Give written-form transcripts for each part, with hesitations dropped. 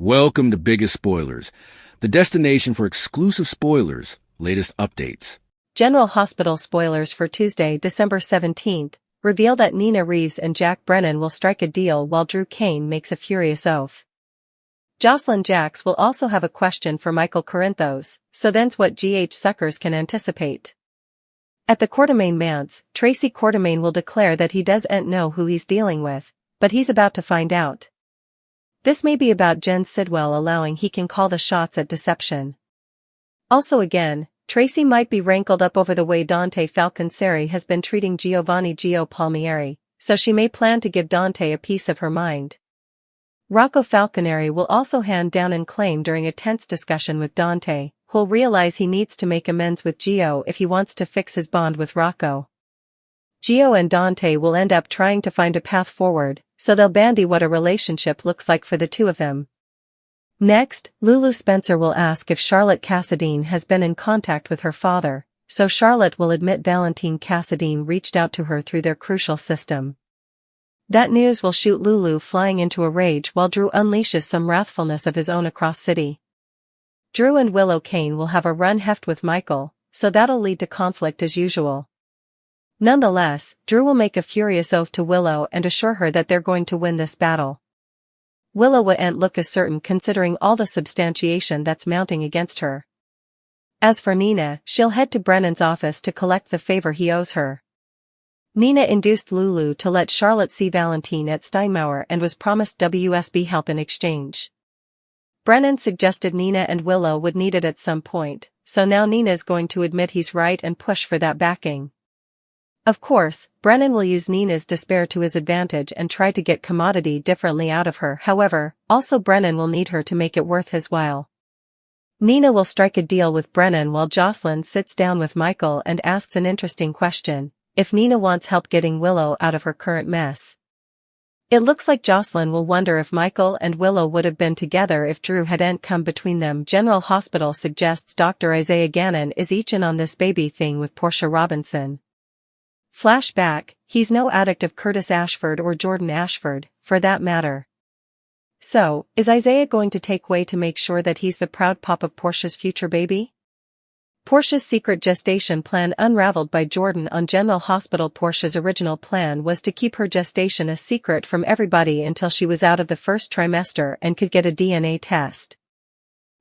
Welcome to Biggest Spoilars, the destination for exclusive spoilers, latest updates. General Hospital spoilers for Tuesday, December 17th, reveal that Nina Reeves and Jack Brennan will strike a deal while Drew Cain makes a furious oath. Jocelyn Jacks will also have a question for Michael Corinthos, so then's what GH suckers can anticipate. At the Quartermaine manse, Tracy Quartermaine will declare that he doesn't know who he's dealing with, but he's about to find out. This may be about Jen Sidwell allowing he can call the shots at deception. Also again, Tracy might be rankled up over the way Dante Falconeri has been treating Giovanni Gio Palmieri, so she may plan to give Dante a piece of her mind. Rocco Falconeri will also hand down and claim during a tense discussion with Dante, who'll realize he needs to make amends with Gio if he wants to fix his bond with Rocco. Gio and Dante will end up trying to find a path forward, so they'll bandy what a relationship looks like for the two of them. Next, Lulu Spencer will ask if Charlotte Cassadine has been in contact with her father, so Charlotte will admit Valentine Cassadine reached out to her through their crucial system. That news will shoot Lulu flying into a rage while Drew unleashes some wrathfulness of his own across city. Drew and Willow Cain will have a run heft with Michael, so that'll lead to conflict as usual. Nonetheless, Drew will make a furious oath to Willow and assure her that they're going to win this battle. Willow wouldn't look as certain considering all the substantiation that's mounting against her. As for Nina, she'll head to Brennan's office to collect the favor he owes her. Nina induced Lulu to let Charlotte see Valentine at Steinmauer and was promised WSB help in exchange. Brennan suggested Nina and Willow would need it at some point, so now Nina's going to admit he's right and push for that backing. Of course, Brennan will use Nina's despair to his advantage and try to get commodity differently out of her. However, also Brennan will need her to make it worth his while. Nina will strike a deal with Brennan while Jocelyn sits down with Michael and asks an interesting question: if Nina wants help getting Willow out of her current mess. It looks like Jocelyn will wonder if Michael and Willow would have been together if Drew hadn't come between them. General Hospital suggests Dr. Isaiah Gannon is each in on this baby thing with Portia Robinson. Flashback, he's no addict of Curtis Ashford or Jordan Ashford, for that matter. So, is Isaiah going to take way to make sure that he's the proud pop of Portia's future baby? Portia's secret gestation plan unraveled by Jordan on General Hospital. Portia's original plan was to keep her gestation a secret from everybody until she was out of the first trimester and could get a DNA test.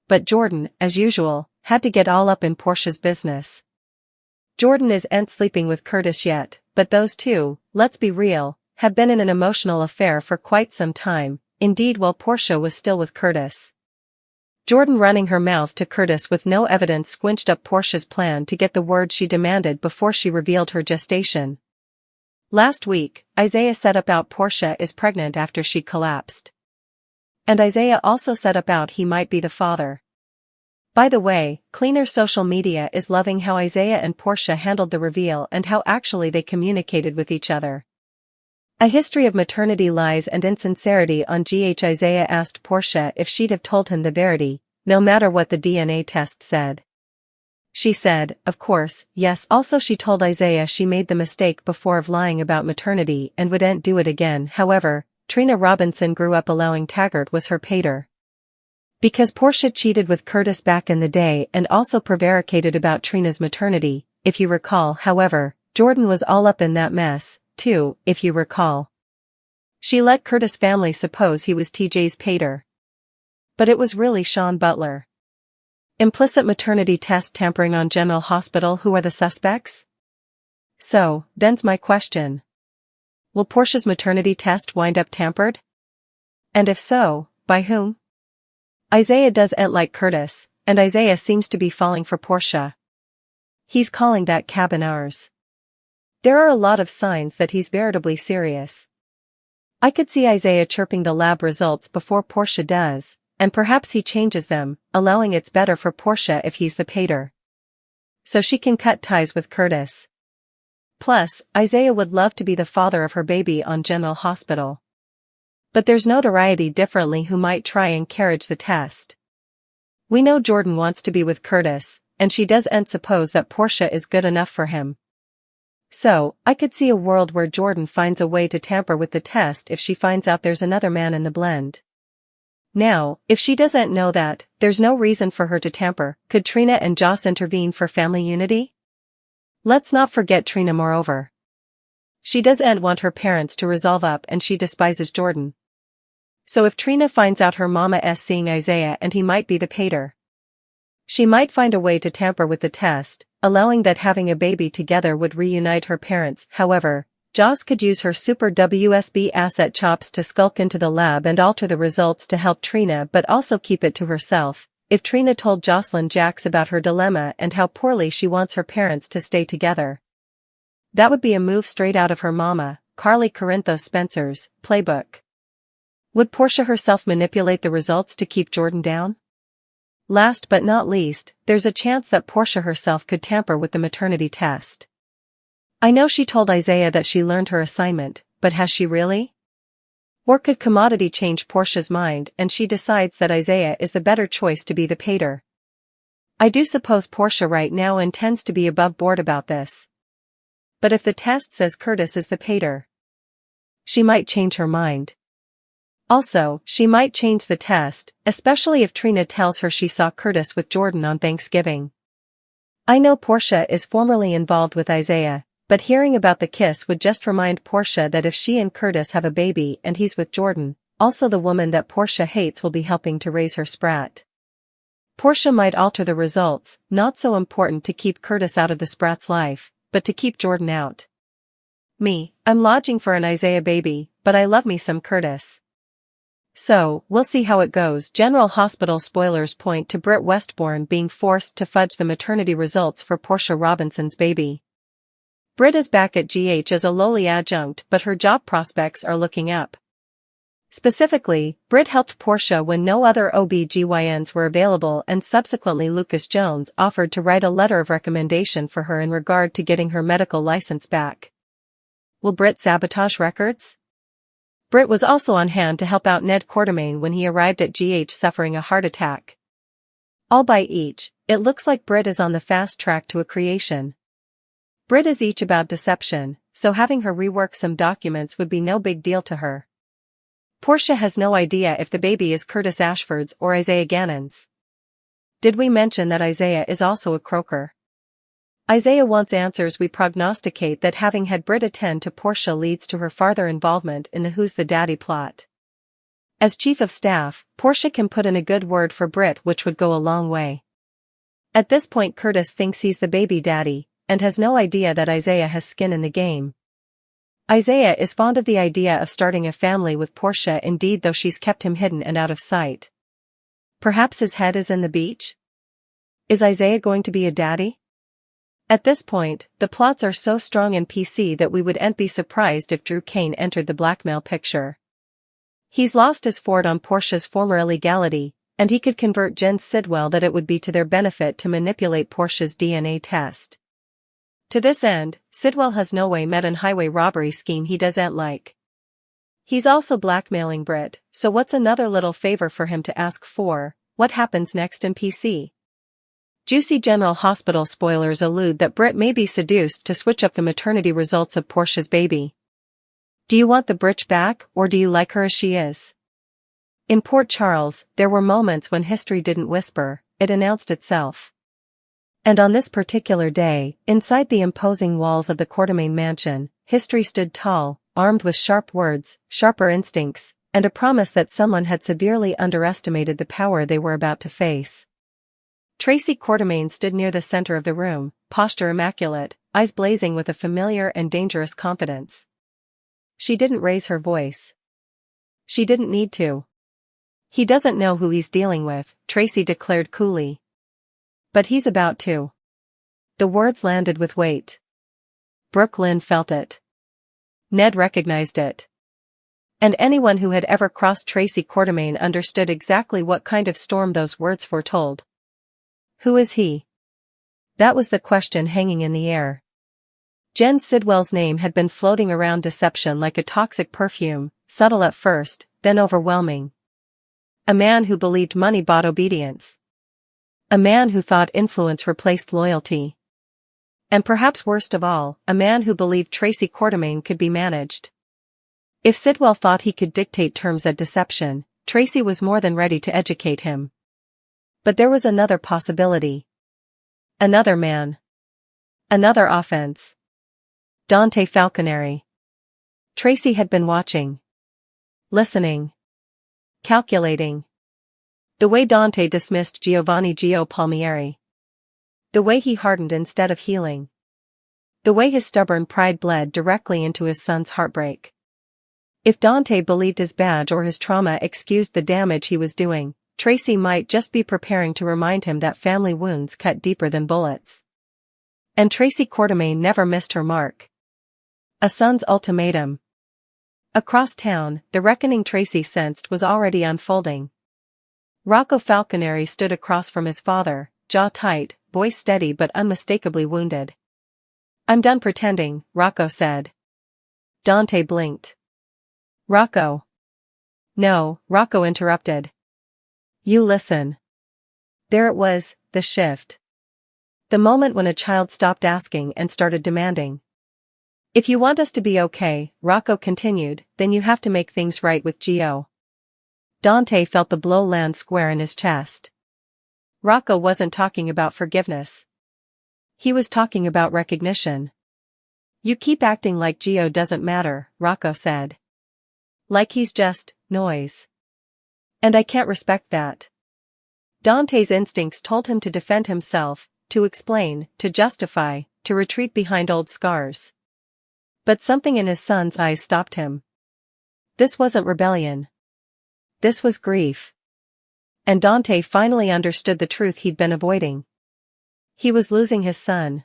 But Jordan, as usual, had to get all up in Portia's business. Jordan isn't sleeping with Curtis yet, but those two, let's be real, have been in an emotional affair for quite some time, indeed while Portia was still with Curtis. Jordan running her mouth to Curtis with no evidence squinched up Portia's plan to get the word she demanded before she revealed her gestation. Last week, Isaiah set about Portia is pregnant after she collapsed. And Isaiah also set about he might be the father. By the way, Cleaner social media is loving how Isaiah and Portia handled the reveal and how actually they communicated with each other. A history of maternity lies and insincerity on GH. Isaiah asked Portia if she'd have told him the verity, no matter what the DNA test said. She said, of course, yes. Also she told Isaiah she made the mistake before of lying about maternity and wouldn't do it again. However, Trina Robinson grew up allowing Taggart was her pater. Because Portia cheated with Curtis back in the day and also prevaricated about Trina's maternity, if you recall. However, Jordan was all up in that mess, too, if you recall. She let Curtis' family suppose he was TJ's pater. But it was really Sean Butler. Implicit maternity test tampering on General Hospital. Who are the suspects? So, then's my question. Will Portia's maternity test wind up tampered? And if so, by whom? Isaiah doesn't like Curtis, and Isaiah seems to be falling for Portia. He's calling that cabin ours. There are a lot of signs that he's veritably serious. I could see Isaiah chirping the lab results before Portia does, and perhaps he changes them, allowing it's better for Portia if he's the pater. So she can cut ties with Curtis. Plus, Isaiah would love to be the father of her baby on General Hospital. But there's notoriety differently who might try and encourage the test. We know Jordan wants to be with Curtis, and she doesn't suppose that Portia is good enough for him. So, I could see a world where Jordan finds a way to tamper with the test if she finds out there's another man in the blend. Now, if she doesn't know that, there's no reason for her to tamper. Could Trina and Joss intervene for family unity? Let's not forget Trina moreover. She doesn't want her parents to resolve up and she despises Jordan. So if Trina finds out her mama's seeing Isaiah and he might be the pater, she might find a way to tamper with the test, allowing that having a baby together would reunite her parents. However, Joss could use her super WSB asset chops to skulk into the lab and alter the results to help Trina but also keep it to herself. If Trina told Jocelyn Jacks about her dilemma and how poorly she wants her parents to stay together, that would be a move straight out of her mama, Carly Corinthos Spencer's, playbook. Would Portia herself manipulate the results to keep Jordan down? Last but not least, there's a chance that Portia herself could tamper with the maternity test. I know she told Isaiah that she learned her assignment, but has she really? Or could commodity change Portia's mind and she decides that Isaiah is the better choice to be the pater? I do suppose Portia right now intends to be above board about this. But if the test says Curtis is the pater, she might change her mind. Also, she might change the test, especially if Trina tells her she saw Curtis with Jordan on Thanksgiving. I know Portia is formerly involved with Isaiah, but hearing about the kiss would just remind Portia that if she and Curtis have a baby and he's with Jordan, also the woman that Portia hates will be helping to raise her sprat. Portia might alter the results, not so important to keep Curtis out of the sprat's life, but to keep Jordan out. I'm lodging for an Isaiah baby, but I love me some Curtis. So, we'll see how it goes. General Hospital spoilers point to Britt Westbourne being forced to fudge the maternity results for Portia Robinson's baby. Britt is back at GH as a lowly adjunct, but her job prospects are looking up. Specifically, Britt helped Portia when no other OB/GYNs were available, and subsequently Lucas Jones offered to write a letter of recommendation for her in regard to getting her medical license back. Will Britt sabotage records? Britt was also on hand to help out Ned Quartermaine when he arrived at GH suffering a heart attack. All by each, it looks like Britt is on the fast track to a creation. Britt is each about deception, so having her rework some documents would be no big deal to her. Portia has no idea if the baby is Curtis Ashford's or Isaiah Gannon's. Did we mention that Isaiah is also a croaker? Isaiah wants answers. We prognosticate that having had Britt attend to Portia leads to her farther involvement in the Who's the Daddy plot. As chief of staff, Portia can put in a good word for Britt, which would go a long way. At this point Curtis thinks he's the baby daddy, and has no idea that Isaiah has skin in the game. Isaiah is fond of the idea of starting a family with Portia, indeed, though she's kept him hidden and out of sight. Perhaps his head is in the beach? Is Isaiah going to be a daddy? At this point, the plots are so strong in PC that we wouldn't be surprised if Drew Kane entered the blackmail picture. He's lost his fort on Portia's former illegality, and he could convert Jen Sidwell that it would be to their benefit to manipulate Portia's DNA test. To this end, Sidwell has no way met an highway robbery scheme he doesn't like. He's also blackmailing Britt, so what's another little favor for him to ask for? What happens next in PC? Juicy General Hospital spoilers allude that Britt may be seduced to switch up the maternity results of Portia's baby. Do you want the bitch back, or do you like her as she is? In Port Charles, there were moments when history didn't whisper, it announced itself. And on this particular day, inside the imposing walls of the Quartermaine mansion, history stood tall, armed with sharp words, sharper instincts, and a promise that someone had severely underestimated the power they were about to face. Tracy Quartermaine stood near the center of the room, posture immaculate, eyes blazing with a familiar and dangerous confidence. She didn't raise her voice. She didn't need to. He doesn't know who he's dealing with, Tracy declared coolly. But he's about to. The words landed with weight. Brooke Lynn felt it. Ned recognized it. And anyone who had ever crossed Tracy Quartermaine understood exactly what kind of storm those words foretold. Who is he? That was the question hanging in the air. Jen Sidwell's name had been floating around deception like a toxic perfume, subtle at first, then overwhelming. A man who believed money bought obedience. A man who thought influence replaced loyalty. And perhaps worst of all, a man who believed Tracy Quartermaine could be managed. If Sidwell thought he could dictate terms at deception, Tracy was more than ready to educate him. But there was another possibility. Another man. Another offense. Dante Falconeri. Tracy had been watching. Listening. Calculating. The way Dante dismissed Giovanni Gio Palmieri. The way he hardened instead of healing. The way his stubborn pride bled directly into his son's heartbreak. If Dante believed his badge or his trauma excused the damage he was doing, Tracy might just be preparing to remind him that family wounds cut deeper than bullets. And Tracy Quartermain never missed her mark. A son's ultimatum. Across town, the reckoning Tracy sensed was already unfolding. Rocco Falconeri stood across from his father, jaw tight, voice steady but unmistakably wounded. "I'm done pretending," Rocco said. Dante blinked. "Rocco." "No," Rocco interrupted. "You listen." There it was, the shift. The moment when a child stopped asking and started demanding. "If you want us to be okay," Rocco continued, "then you have to make things right with Gio." Dante felt the blow land square in his chest. Rocco wasn't talking about forgiveness. He was talking about recognition. "You keep acting like Gio doesn't matter," Rocco said. "Like he's just noise. And I can't respect that." Dante's instincts told him to defend himself, to explain, to justify, to retreat behind old scars. But something in his son's eyes stopped him. This wasn't rebellion. This was grief. And Dante finally understood the truth he'd been avoiding. He was losing his son.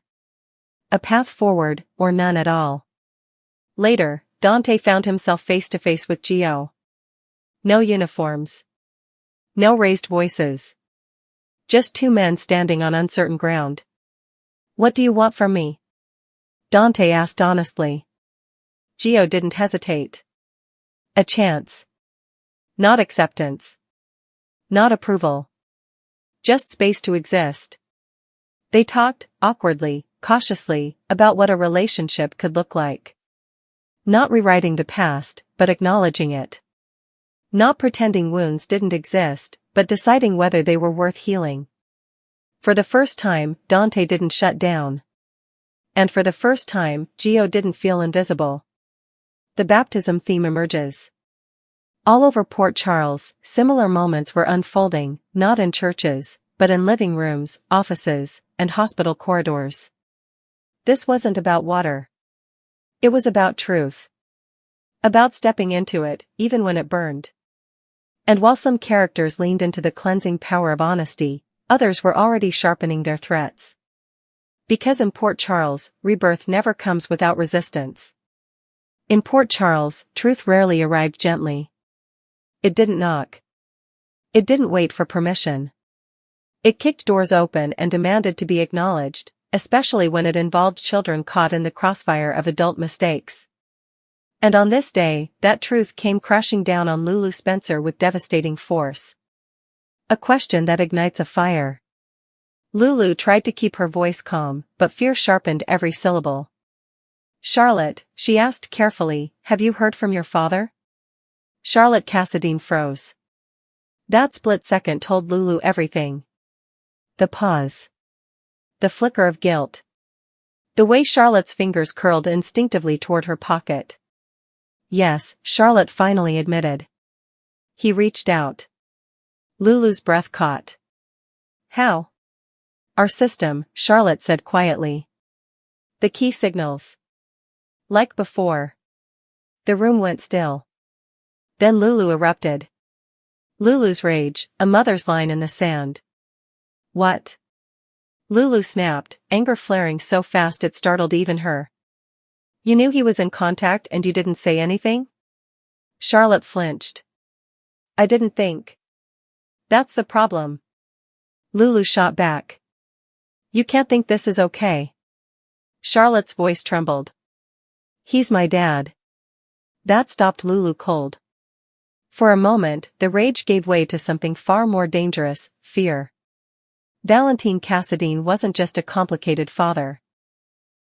A path forward, or none at all. Later, Dante found himself face to face with Gio. No uniforms. No raised voices. Just two men standing on uncertain ground. "What do you want from me?" Dante asked honestly. Gio didn't hesitate. A chance. Not acceptance. Not approval. Just space to exist. They talked, awkwardly, cautiously, about what a relationship could look like. Not rewriting the past, but acknowledging it. Not pretending wounds didn't exist, but deciding whether they were worth healing. For the first time, Dante didn't shut down. And for the first time, Gio didn't feel invisible. The baptism theme emerges. All over Port Charles, similar moments were unfolding, not in churches, but in living rooms, offices, and hospital corridors. This wasn't about water. It was about truth. About stepping into it, even when it burned. And while some characters leaned into the cleansing power of honesty, others were already sharpening their threats. Because in Port Charles, rebirth never comes without resistance. In Port Charles, truth rarely arrived gently. It didn't knock. It didn't wait for permission. It kicked doors open and demanded to be acknowledged, especially when it involved children caught in the crossfire of adult mistakes. And on this day, that truth came crashing down on Lulu Spencer with devastating force. A question that ignites a fire. Lulu tried to keep her voice calm, but fear sharpened every syllable. "Charlotte," she asked carefully, "have you heard from your father?" Charlotte Cassadine froze. That split second told Lulu everything. The pause. The flicker of guilt. The way Charlotte's fingers curled instinctively toward her pocket. "Yes," Charlotte finally admitted. He reached out. Lulu's breath caught. "How?" "Our system," Charlotte said quietly. "The key signals." Like before. The room went still. Then Lulu erupted. Lulu's rage, a mother's line in the sand. "What?" Lulu snapped, anger flaring so fast it startled even her. "You knew he was in contact and you didn't say anything?" Charlotte flinched. "I didn't think." "That's the problem." Lulu shot back. "You can't think this is okay." Charlotte's voice trembled. "He's my dad." That stopped Lulu cold. For a moment, the rage gave way to something far more dangerous, fear. Valentine Cassadine wasn't just a complicated father.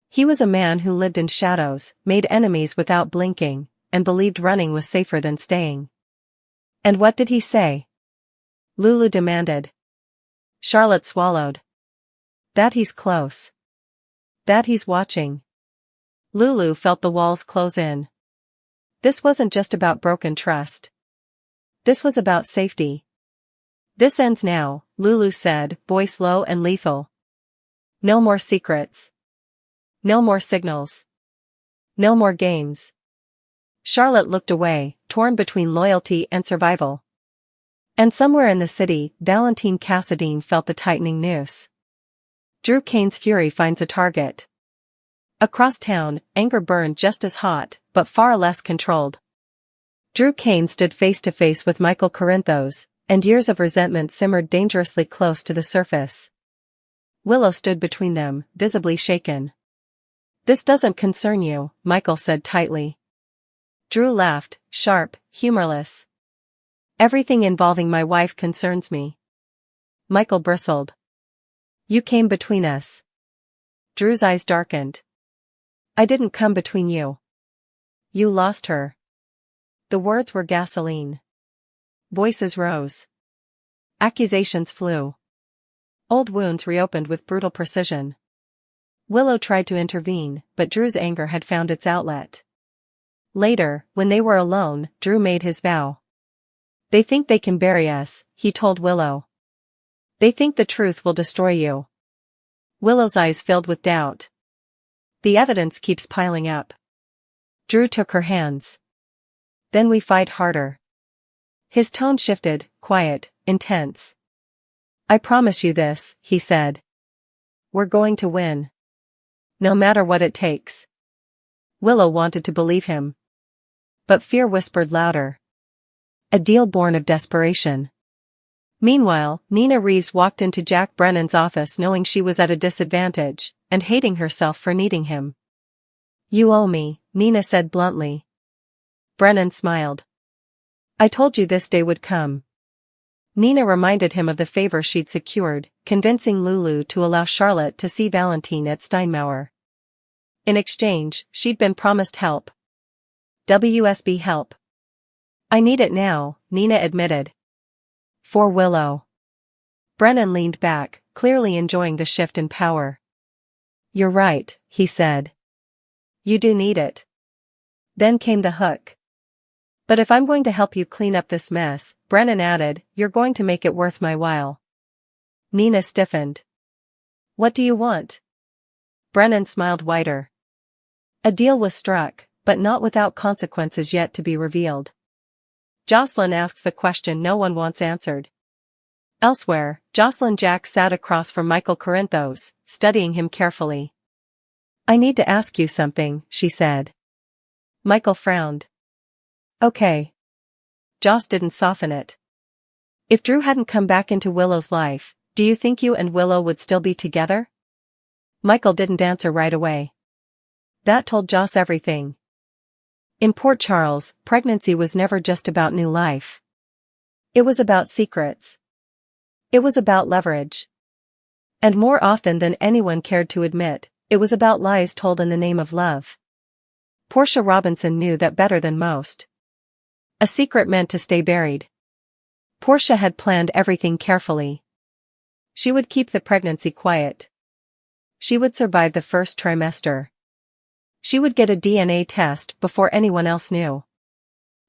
He was a man who lived in shadows, made enemies without blinking, and believed running was safer than staying. And what did he say? Lulu demanded. Charlotte swallowed. That he's close. That he's watching. Lulu felt the walls close in. This wasn't just about broken trust. This was about safety. This ends now, Lulu said, voice low and lethal. No more secrets. No more signals. No more games. Charlotte looked away, torn between loyalty and survival. And somewhere in the city, Valentine Cassadine felt the tightening noose. Drew Kane's fury finds a target. Across town, anger burned just as hot, but far less controlled. Drew Kane stood face to face with Michael Corinthos, and years of resentment simmered dangerously close to the surface. Willow stood between them, visibly shaken. This doesn't concern you, Michael said tightly. Drew laughed, sharp, humorless. Everything involving my wife concerns me. Michael bristled. You came between us. Drew's eyes darkened. I didn't come between you. You lost her. The words were gasoline. Voices rose. Accusations flew. Old wounds reopened with brutal precision. Willow tried to intervene, but Drew's anger had found its outlet. Later, when they were alone, Drew made his vow. They think they can bury us, he told Willow. They think the truth will destroy you. Willow's eyes filled with doubt. The evidence keeps piling up. Drew took her hands. Then we fight harder. His tone shifted, quiet, intense. I promise you this, he said. We're going to win. No matter what it takes. Willow wanted to believe him. But fear whispered louder. A deal born of desperation. Meanwhile, Nina Reeves walked into Jack Brennan's office knowing she was at a disadvantage, and hating herself for needing him. You owe me, Nina said bluntly. Brennan smiled. I told you this day would come. Nina reminded him of the favor she'd secured, convincing Lulu to allow Charlotte to see Valentine at Steinmauer. In exchange, she'd been promised help. WSB help. I need it now, Nina admitted. For Willow. Brennan leaned back, clearly enjoying the shift in power. You're right, he said. You do need it. Then came the hook. But if I'm going to help you clean up this mess, Brennan added, you're going to make it worth my while. Nina stiffened. What do you want? Brennan smiled wider. A deal was struck, but not without consequences yet to be revealed. Jocelyn asks the question no one wants answered. Elsewhere, Jocelyn Jack sat across from Michael Corinthos, studying him carefully. I need to ask you something, she said. Michael frowned. Okay. Joss didn't soften it. If Drew hadn't come back into Willow's life, do you think you and Willow would still be together? Michael didn't answer right away. That told Joss everything. In Port Charles, pregnancy was never just about new life. It was about secrets. It was about leverage. And more often than anyone cared to admit, it was about lies told in the name of love. Portia Robinson knew that better than most. A secret meant to stay buried. Portia had planned everything carefully. She would keep the pregnancy quiet. She would survive the first trimester. She would get a DNA test before anyone else knew.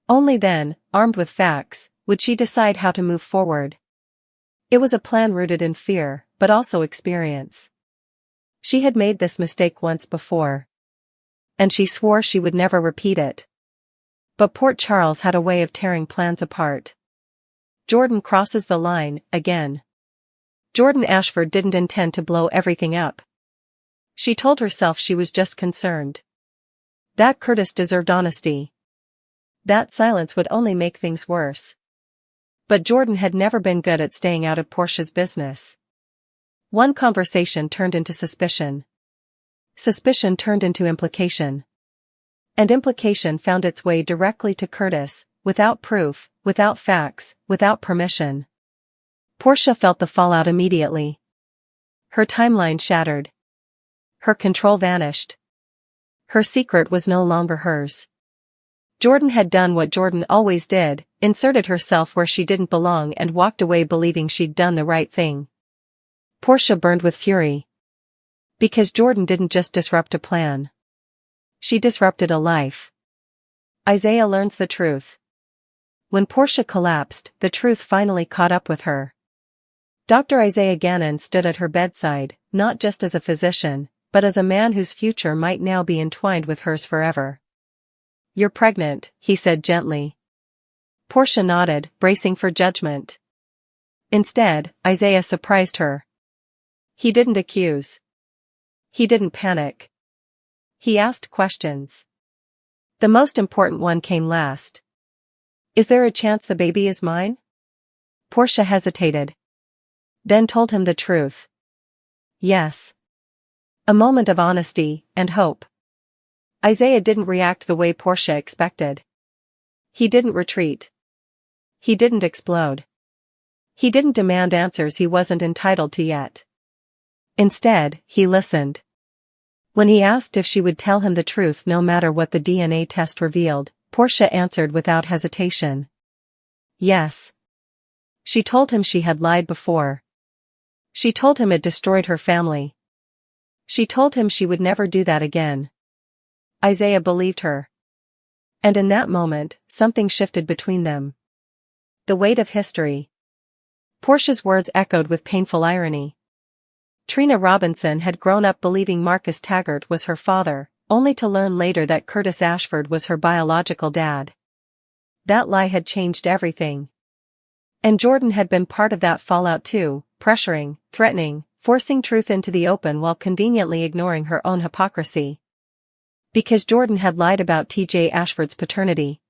Only then, armed with facts, would she decide how to move forward. It was a plan rooted in fear, but also experience. She had made this mistake once before. And she swore she would never repeat it. But Port Charles had a way of tearing plans apart. Jordan crosses the line, again. Jordan Ashford didn't intend to blow everything up. She told herself she was just concerned. That Curtis deserved honesty. That silence would only make things worse. But Jordan had never been good at staying out of Portia's business. One conversation turned into suspicion. Suspicion turned into implication. And implication found its way directly to Curtis, without proof, without facts, without permission. Portia felt the fallout immediately. Her timeline shattered. Her control vanished. Her secret was no longer hers. Jordan had done what Jordan always did, inserted herself where she didn't belong and walked away believing she'd done the right thing. Portia burned with fury. Because Jordan didn't just disrupt a plan. She disrupted a life. Isaiah learns the truth. When Portia collapsed, the truth finally caught up with her. Dr. Isaiah Gannon stood at her bedside, not just as a physician, but as a man whose future might now be entwined with hers forever. "You're pregnant," he said gently. Portia nodded, bracing for judgment. Instead, Isaiah surprised her. He didn't accuse. He didn't panic. He asked questions. The most important one came last. "Is there a chance the baby is mine?" Portia hesitated. Then told him the truth. Yes. A moment of honesty and hope. Isaiah didn't react the way Portia expected. He didn't retreat. He didn't explode. He didn't demand answers he wasn't entitled to yet. Instead, he listened. When he asked if she would tell him the truth no matter what the DNA test revealed, Portia answered without hesitation. Yes. She told him she had lied before. She told him it destroyed her family. She told him she would never do that again. Isaiah believed her. And in that moment, something shifted between them. The weight of history. Portia's words echoed with painful irony. Trina Robinson had grown up believing Marcus Taggart was her father, only to learn later that Curtis Ashford was her biological dad. That lie had changed everything. And Jordan had been part of that fallout too, pressuring, threatening, forcing truth into the open while conveniently ignoring her own hypocrisy. Because Jordan had lied about T.J. Ashford's paternity.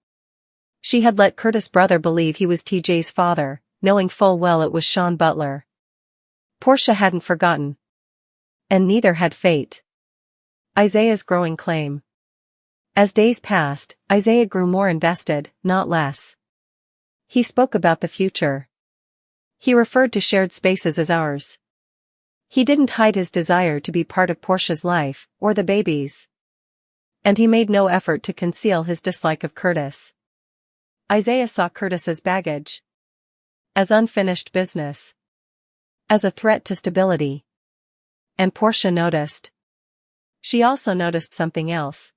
She had let Curtis' brother believe he was T.J.'s father, knowing full well it was Sean Butler. Portia hadn't forgotten. And neither had fate. Isaiah's growing claim. As days passed, Isaiah grew more invested, not less. He spoke about the future. He referred to shared spaces as ours. He didn't hide his desire to be part of Portia's life, or the baby's. And he made no effort to conceal his dislike of Curtis. Isaiah saw Curtis as baggage. As unfinished business. As a threat to stability. And Portia noticed. She also noticed something else.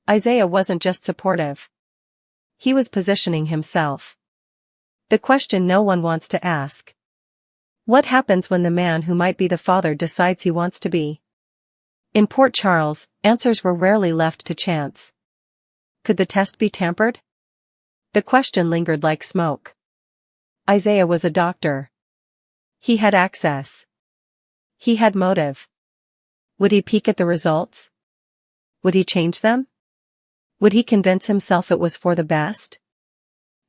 Isaiah wasn't just supportive. He was positioning himself. The question no one wants to ask. What happens when the man who might be the father decides he wants to be? In Port Charles, answers were rarely left to chance. Could the test be tampered? The question lingered like smoke. Isaiah was a doctor. He had access. He had motive. Would he peek at the results? Would he change them? Would he convince himself it was for the best?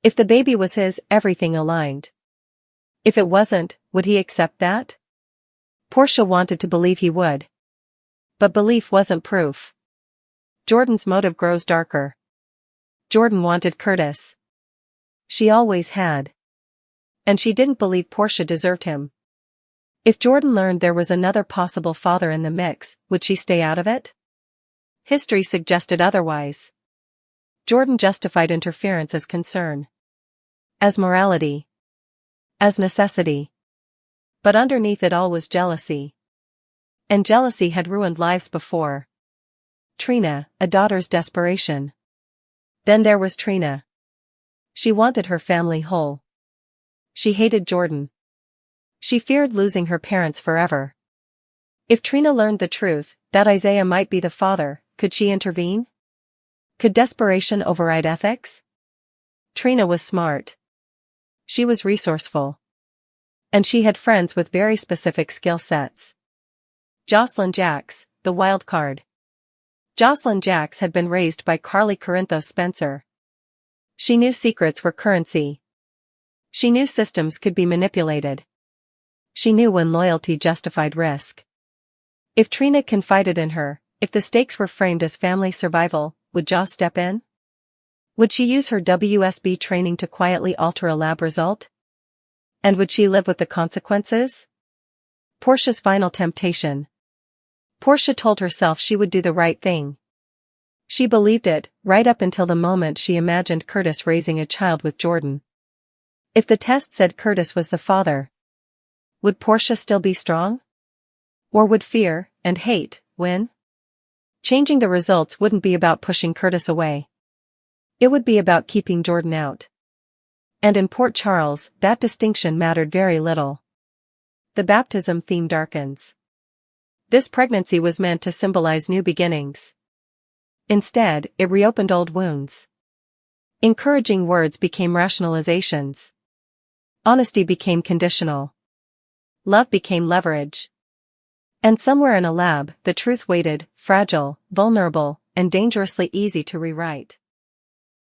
If the baby was his, everything aligned. If it wasn't, would he accept that? Portia wanted to believe he would. But belief wasn't proof. Jordan's motive grows darker. Jordan wanted Curtis. She always had. And she didn't believe Portia deserved him. If Jordan learned there was another possible father in the mix, would she stay out of it? History suggested otherwise. Jordan justified interference as concern. As morality. As necessity. But underneath it all was jealousy. And jealousy had ruined lives before. Trina, a daughter's desperation. Then there was Trina. She wanted her family whole. She hated Jordan. She feared losing her parents forever. If Trina learned the truth, that Isaiah might be the father, could she intervene? Could desperation override ethics? Trina was smart. She was resourceful. And she had friends with very specific skill sets. Jocelyn Jacks, the wild card. Jocelyn Jacks had been raised by Carly Corinthos Spencer. She knew secrets were currency. She knew systems could be manipulated. She knew when loyalty justified risk. If Trina confided in her, if the stakes were framed as family survival, would Joss step in? Would she use her WSB training to quietly alter a lab result? And would she live with the consequences? Portia's final temptation. Portia told herself she would do the right thing. She believed it, right up until the moment she imagined Curtis raising a child with Jordan. If the test said Curtis was the father, would Portia still be strong? Or would fear, and hate, win? Changing the results wouldn't be about pushing Curtis away. It would be about keeping Jordan out. And in Port Charles, that distinction mattered very little. The baptism theme darkens. This pregnancy was meant to symbolize new beginnings. Instead, it reopened old wounds. Encouraging words became rationalizations. Honesty became conditional. Love became leverage. And somewhere in a lab, the truth waited, fragile, vulnerable, and dangerously easy to rewrite.